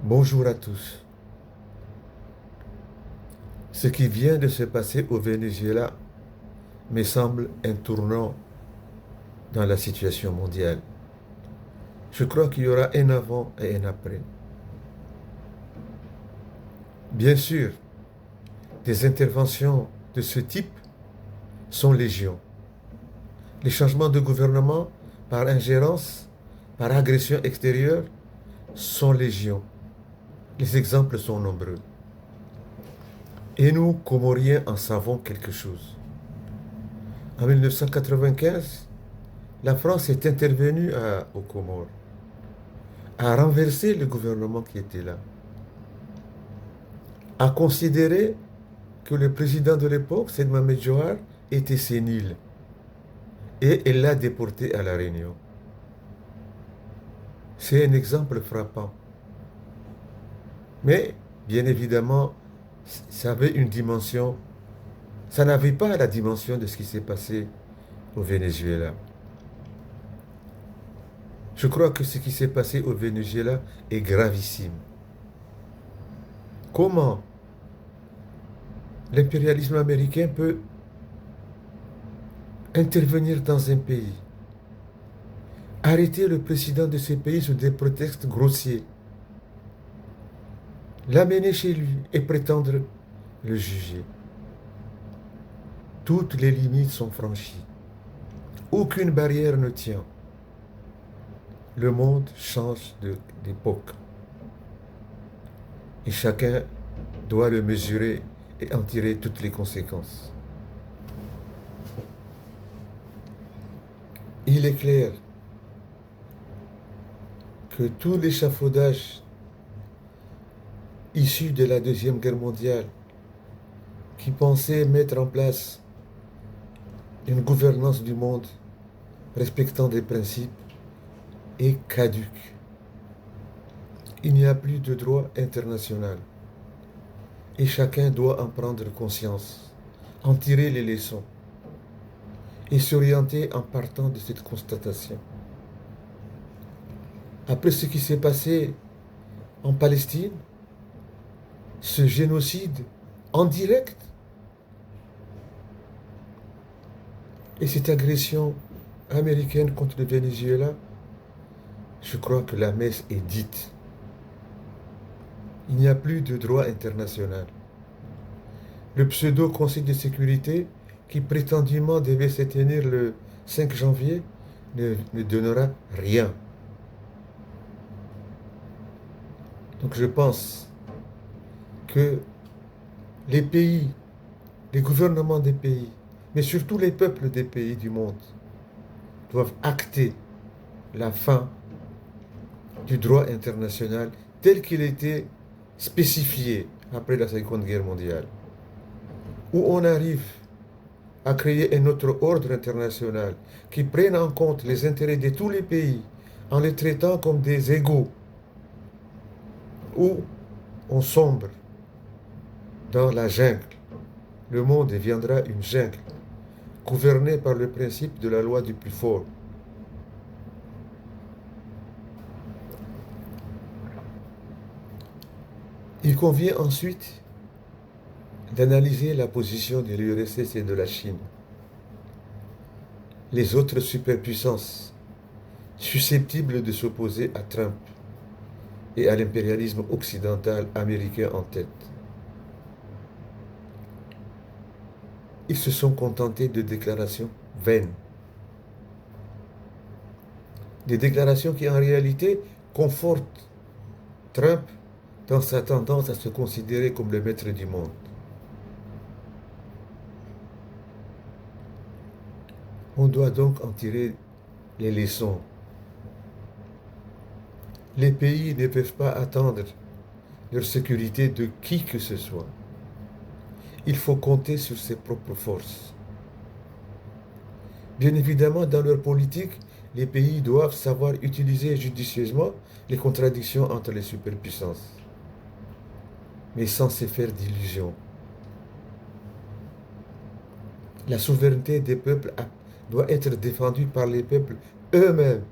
Bonjour à tous. Ce qui vient de se passer au Venezuela me semble un tournant dans la situation mondiale. Je crois qu'il y aura un avant et un après. Bien sûr, des interventions de ce type sont légion. Les changements de gouvernement par ingérence, par agression extérieure sont légion. Les exemples sont nombreux. Et nous, Comoriens, en savons quelque chose. En 1995, la France est intervenue aux Comores, a renversé le gouvernement qui était là, a considéré que le président de l'époque, Said Mohamed Johar, était sénile et elle l'a déporté à La Réunion. C'est un exemple frappant. Mais, bien évidemment, ça avait une dimension, ça n'avait pas la dimension de ce qui s'est passé au Venezuela. Je crois que ce qui s'est passé au Venezuela est gravissime. Comment l'impérialisme américain peut intervenir dans un pays, arrêter le président de ce pays sous des prétextes grossiers, l'amener chez lui et prétendre le juger? Toutes les limites sont franchies. Aucune barrière ne tient. Le monde change d'époque. Et chacun doit le mesurer et en tirer toutes les conséquences. Il est clair que tout l'échafaudage issu de la Deuxième Guerre mondiale, qui pensait mettre en place une gouvernance du monde respectant des principes, est caduque. Il n'y a plus de droit international. Et chacun doit en prendre conscience, en tirer les leçons et s'orienter en partant de cette constatation. Après ce qui s'est passé en Palestine, ce génocide en direct et cette agression américaine contre le Venezuela, je crois que la messe est dite. Il n'y a plus de droit international. Le pseudo-conseil de sécurité, qui prétendument devait se tenir le 5 janvier, ne donnera rien. Donc je pense que les pays, les gouvernements des pays, mais surtout les peuples des pays du monde, doivent acter la fin du droit international tel qu'il était spécifié après la Seconde Guerre mondiale, où on arrive à créer un autre ordre international qui prenne en compte les intérêts de tous les pays en les traitant comme des égaux, où on sombre dans la jungle. Le monde deviendra une jungle, gouvernée par le principe de la loi du plus fort. Il convient ensuite d'analyser la position de l'URSS et de la Chine, les autres superpuissances susceptibles de s'opposer à Trump et à l'impérialisme occidental américain en tête. Ils se sont contentés de déclarations vaines, des déclarations qui en réalité confortent Trump dans sa tendance à se considérer comme le maître du monde. On doit donc en tirer les leçons. Les pays ne peuvent pas attendre leur sécurité de qui que ce soit. Il faut compter sur ses propres forces. Bien évidemment, dans leur politique, les pays doivent savoir utiliser judicieusement les contradictions entre les superpuissances, mais sans se faire d'illusions. La souveraineté des peuples doit être défendue par les peuples eux-mêmes,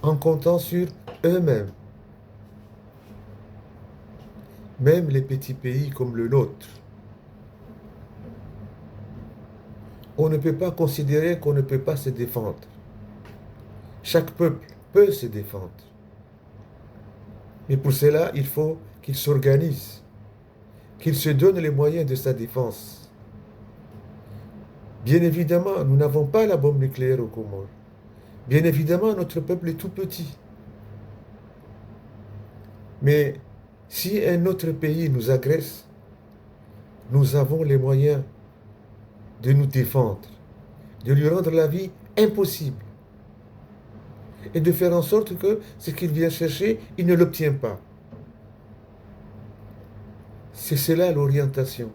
en comptant sur eux-mêmes. même les petits pays comme le nôtre. On ne peut pas considérer qu'on ne peut pas se défendre. Chaque peuple peut se défendre. Mais pour cela, il faut qu'il s'organise, qu'il se donne les moyens de sa défense. Bien évidemment, nous n'avons pas la bombe nucléaire aux Comores. Bien évidemment, notre peuple est tout petit. Mais si un autre pays nous agresse, nous avons les moyens de nous défendre, de lui rendre la vie impossible et de faire en sorte que ce qu'il vient chercher, il ne l'obtient pas. C'est cela l'orientation.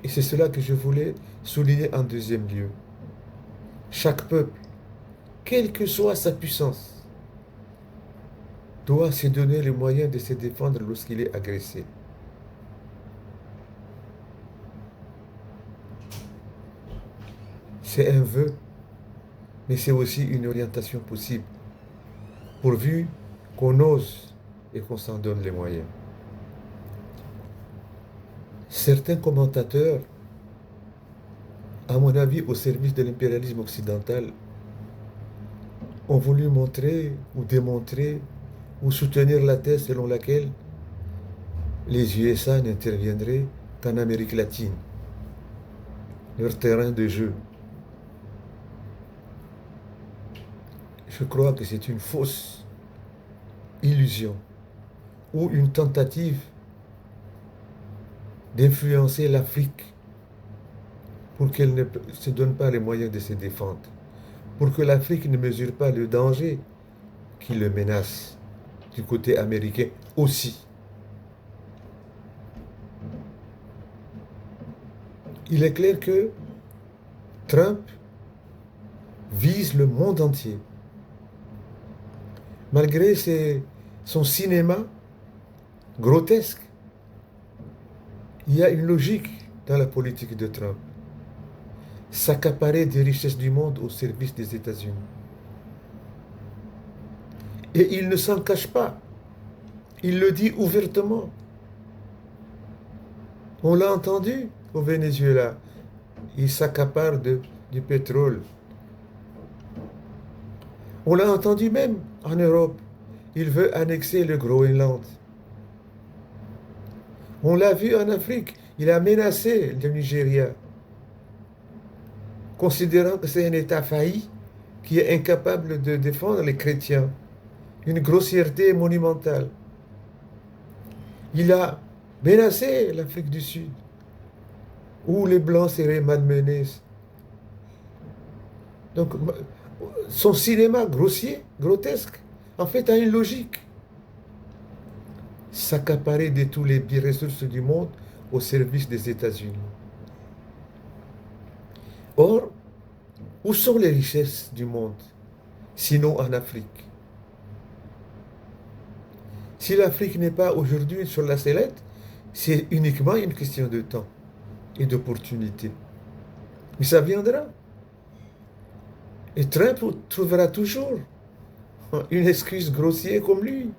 Et c'est cela que je voulais souligner en deuxième lieu. Chaque peuple, quelle que soit sa puissance, doit se donner les moyens de se défendre lorsqu'il est agressé. C'est un vœu, mais c'est aussi une orientation possible, pourvu qu'on ose et qu'on s'en donne les moyens. Certains commentateurs, à mon avis au service de l'impérialisme occidental, ont voulu montrer ou démontrer ou soutenir la thèse selon laquelle les USA n'interviendraient qu'en Amérique latine, leur terrain de jeu. Je crois que c'est une fausse illusion ou une tentative d'influencer l'Afrique pour qu'elle ne se donne pas les moyens de se défendre, pour que l'Afrique ne mesure pas le danger qui le menace du côté américain aussi. Il est clair que Trump vise le monde entier. Malgré son cinéma grotesque, il y a une logique dans la politique de Trump. S'accaparer des richesses du monde au service des États-Unis. Et il ne s'en cache pas. Il le dit ouvertement. On l'a entendu au Venezuela. Il s'accapare du pétrole. On l'a entendu même en Europe. Il veut annexer le Groenland. On l'a vu en Afrique. Il a menacé le Nigeria, considérant que c'est un État failli qui est incapable de défendre les chrétiens. Une grossièreté monumentale. Il a menacé l'Afrique du Sud, où les Blancs seraient malmenés. Donc, son cinéma grossier, grotesque, en fait, a une logique. S'accaparer de tous les ressources du monde au service des États-Unis. Or, où sont les richesses du monde, sinon en Afrique? Si l'Afrique n'est pas aujourd'hui sur la sellette, c'est uniquement une question de temps et d'opportunité. Mais ça viendra. Et Trump trouvera toujours une excuse grossière comme lui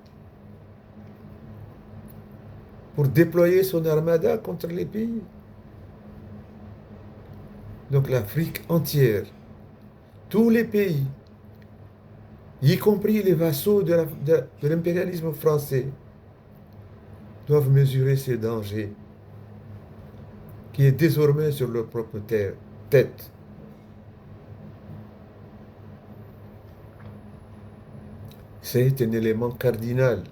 pour déployer son armada contre les pays. Donc l'Afrique entière, tous les pays, y compris les vassaux de l'impérialisme français, doivent mesurer ces dangers qui est désormais sur leur propre tête. C'est un élément cardinal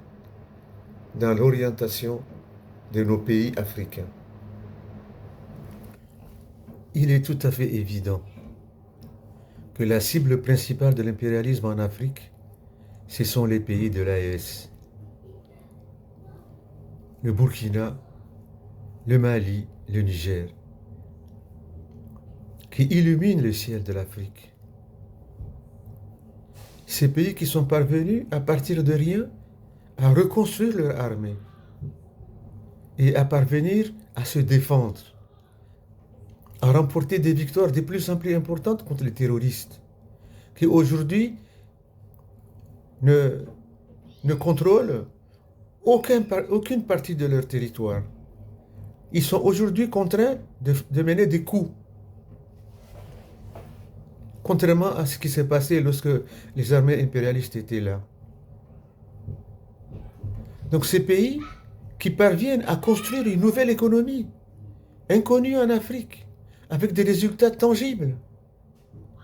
dans l'orientation de nos pays africains. Il est tout à fait évident que la cible principale de l'impérialisme en Afrique, ce sont les pays de l'AES. Le Burkina, le Mali, le Niger, qui illuminent le ciel de l'Afrique. Ces pays qui sont parvenus, à partir de rien, à reconstruire leur armée et à parvenir à se défendre, à remporter des victoires de plus en plus importantes contre les terroristes, qui aujourd'hui ne ne contrôlent aucune partie de leur territoire. Ils sont aujourd'hui contraints de mener des coups, contrairement à ce qui s'est passé lorsque les armées impérialistes étaient là. Donc ces pays qui parviennent à construire une nouvelle économie, inconnue en Afrique, avec des résultats tangibles,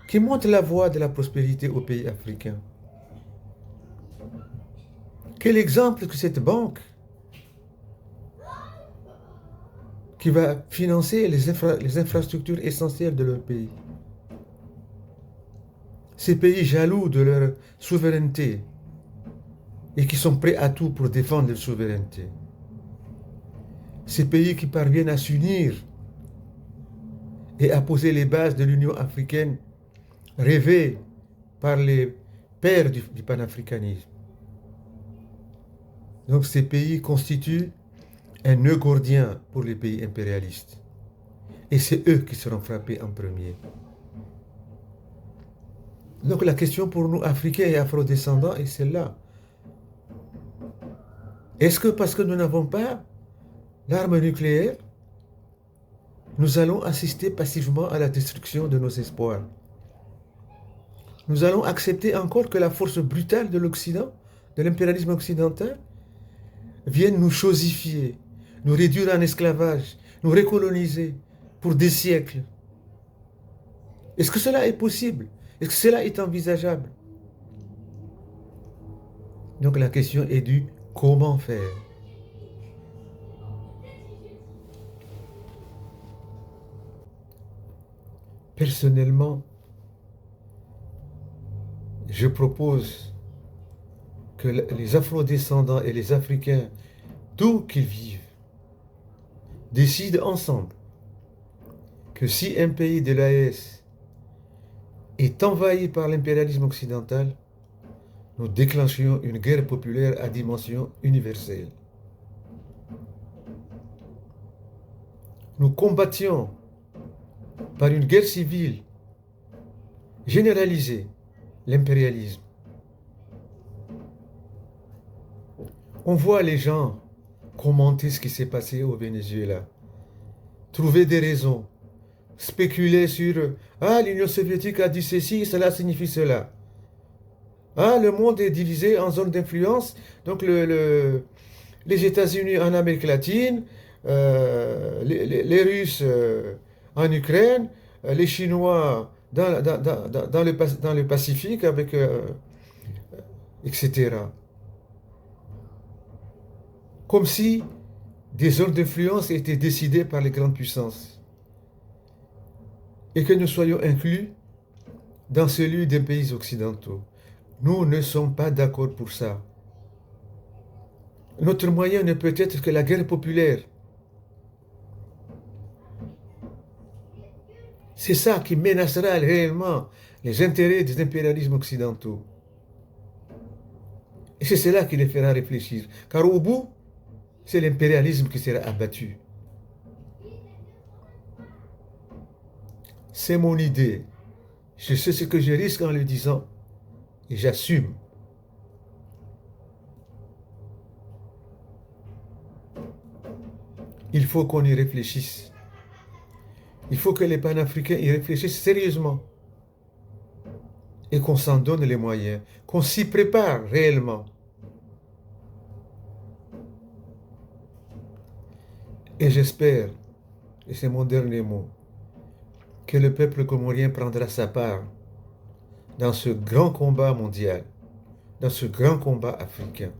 qui montrent la voie de la prospérité aux pays africains. Quel exemple que cette banque qui va financer les infrastructures essentielles de leur pays. Ces pays jaloux de leur souveraineté et qui sont prêts à tout pour défendre leur souveraineté. Ces pays qui parviennent à s'unir et à poser les bases de l'Union africaine rêvée par les pères du panafricanisme. Donc ces pays constituent un nœud gordien pour les pays impérialistes. Et c'est eux qui seront frappés en premier. Donc la question pour nous, Africains et Afro-descendants, est celle-là. Est-ce que parce que nous n'avons pas l'arme nucléaire, nous allons assister passivement à la destruction de nos espoirs? Nous allons accepter encore que la force brutale de l'Occident, de l'impérialisme occidental, vienne nous chosifier, nous réduire en esclavage, nous recoloniser pour des siècles. Est-ce que cela est possible? Est-ce que cela est envisageable? Donc la question est du comment faire? Personnellement, je propose que les Afro-descendants et les Africains, d'où qu'ils vivent, décident ensemble que si un pays de l'AES est envahi par l'impérialisme occidental, nous déclenchions une guerre populaire à dimension universelle. Nous combattions par une guerre civile généralisée l'impérialisme. On voit les gens commenter ce qui s'est passé au Venezuela, trouver des raisons, spéculer sur « Ah, l'Union soviétique a dit ceci, cela signifie cela. Ah, le monde est divisé en zones d'influence, donc les États-Unis en Amérique latine, les Russes en Ukraine, les Chinois dans le Pacifique, avec, etc. » Comme si des zones d'influence étaient décidées par les grandes puissances et que nous soyons inclus dans celui des pays occidentaux. Nous ne sommes pas d'accord pour ça. Notre moyen ne peut être que la guerre populaire. C'est ça qui menacera réellement les intérêts des impérialismes occidentaux. Et c'est cela qui les fera réfléchir. Car au bout, c'est l'impérialisme qui sera abattu. C'est mon idée. Je sais ce que je risque en le disant et j'assume. Il faut qu'on y réfléchisse. Il faut que les panafricains y réfléchissent sérieusement et qu'on s'en donne les moyens, qu'on s'y prépare réellement. Et j'espère, et c'est mon dernier mot, que le peuple comorien prendra sa part dans ce grand combat mondial, dans ce grand combat africain.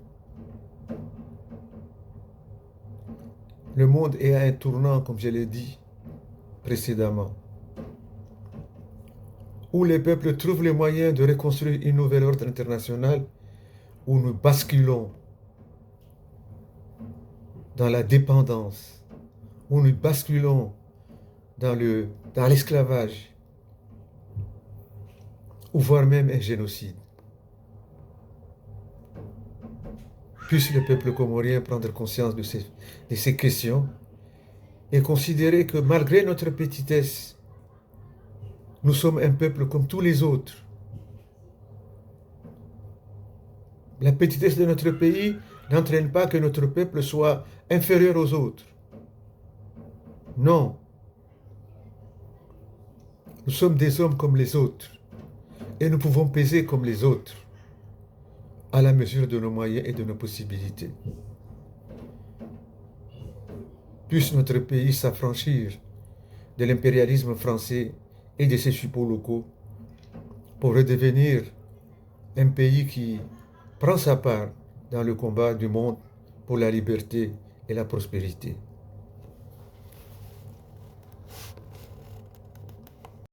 Le monde est à un tournant, comme je l'ai dit précédemment, où les peuples trouvent les moyens de reconstruire une nouvelle ordre international, où nous basculons dans la dépendance, où nous basculons dans l'esclavage, ou voire même un génocide. Puisse le peuple comorien prendre conscience de ces questions et considérer que malgré notre petitesse, nous sommes un peuple comme tous les autres, La petitesse de notre pays n'entraîne pas que notre peuple soit inférieur aux autres. Non, nous sommes des hommes comme les autres et nous pouvons peser comme les autres à la mesure de nos moyens et de nos possibilités. Puisse notre pays s'affranchir de l'impérialisme français et de ses suppôts locaux pour redevenir un pays qui prend sa part dans le combat du monde pour la liberté et la prospérité.